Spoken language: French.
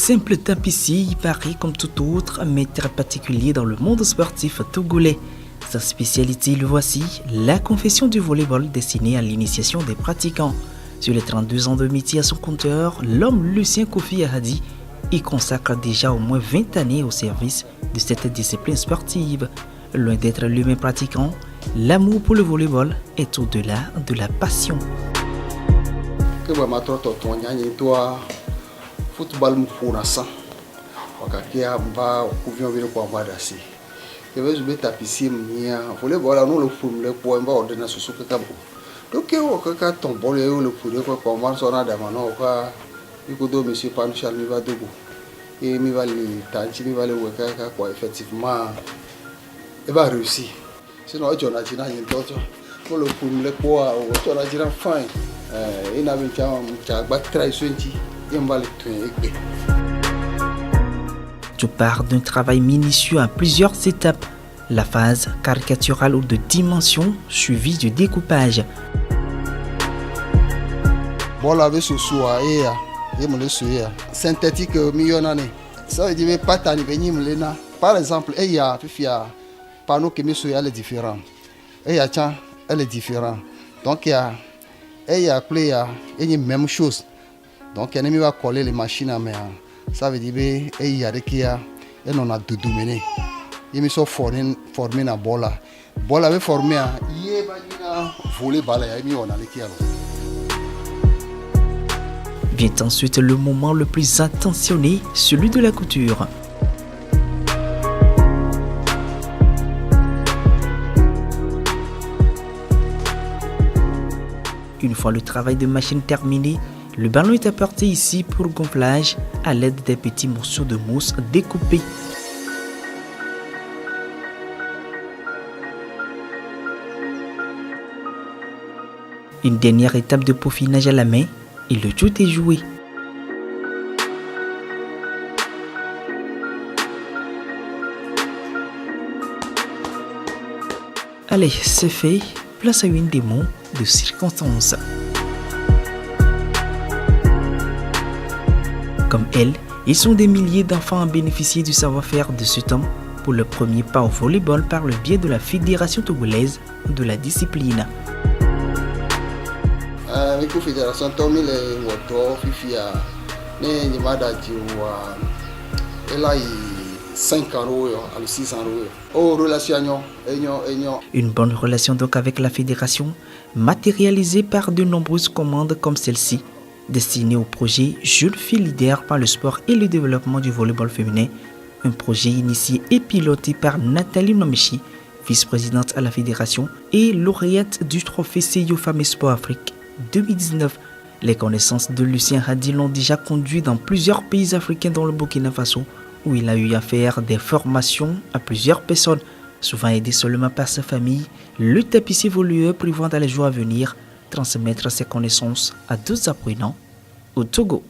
Simple tapissier, il paraît comme tout autre, mais très particulier dans le monde sportif togolais. Sa spécialité, le voici, la confession du volleyball destinée à l'initiation des pratiquants. Sur les 32 ans de métier à son compteur, l'homme Lucien Kofi Ahadi y consacre déjà au moins 20 années au service de cette discipline sportive. Loin d'être lui-même pratiquant, l'amour pour le volleyball est au-delà de la passion. Football mfuna wakakia mba kuvyo vile kwa mbadasi kebezu beta pisi mnia volleyball no le fumle kwa mba ordena susuka kabo donc wakaka tombole le fure kwa marso na dama no kwa ikodo monsieur Panuchal mi va dogo et mi va le tanchi mi va le wakaka kwa effectivement et va réussir sinon jona jina ntoto ko le fumle kwa o jona jina fine ina bincha mcha try 20. Tu pars d'un travail minutieux à plusieurs étapes. La phase caricaturale ou de dimension suivie du découpage. Bon, avec ce soir, synthétique millionnaire. Ça veut dire pas tant par exemple, il y a panneau qui elle est différent. Il y a elle est différent. Donc il y a il y a même chose. Donc, il va coller les machines à main. Ça veut dire qu'il y a des qui on a deux domaines. Il me sont formés à bola. Bola avait formé à voler balle. Vient ensuite le moment le plus attentionné, celui de la couture. Une fois le travail de machine terminé, le ballon est apporté ici pour gonflage à l'aide des petits morceaux de mousse découpés. Une dernière étape de peaufinage à la main et le tout est joué. Allez, c'est fait. Place à une démo de circonstance. Comme elle, ils sont des milliers d'enfants à bénéficier du savoir-faire de cet homme pour le premier pas au volleyball par le biais de la Fédération togolaise de la discipline. La Fédération togolaise elle a 5 ans à 6 ans. Une bonne relation donc avec la fédération, matérialisée par de nombreuses commandes comme celle-ci, destiné au projet Jeunes filles leaders par le sport et le développement du volleyball féminin, un projet initié et piloté par Nathalie Nomichi, vice-présidente à la fédération et lauréate du trophée CIO Femmes Sport Afrique 2019. Les connaissances de Lucien Ahadi l'ont déjà conduit dans plusieurs pays africains dont le Burkina Faso, où il a eu à faire des formations à plusieurs personnes, souvent aidé seulement par sa famille. Le tapissier volleyeur prévoit dans les jours à venir transmettre ses connaissances à d'autres apprenants au Togo.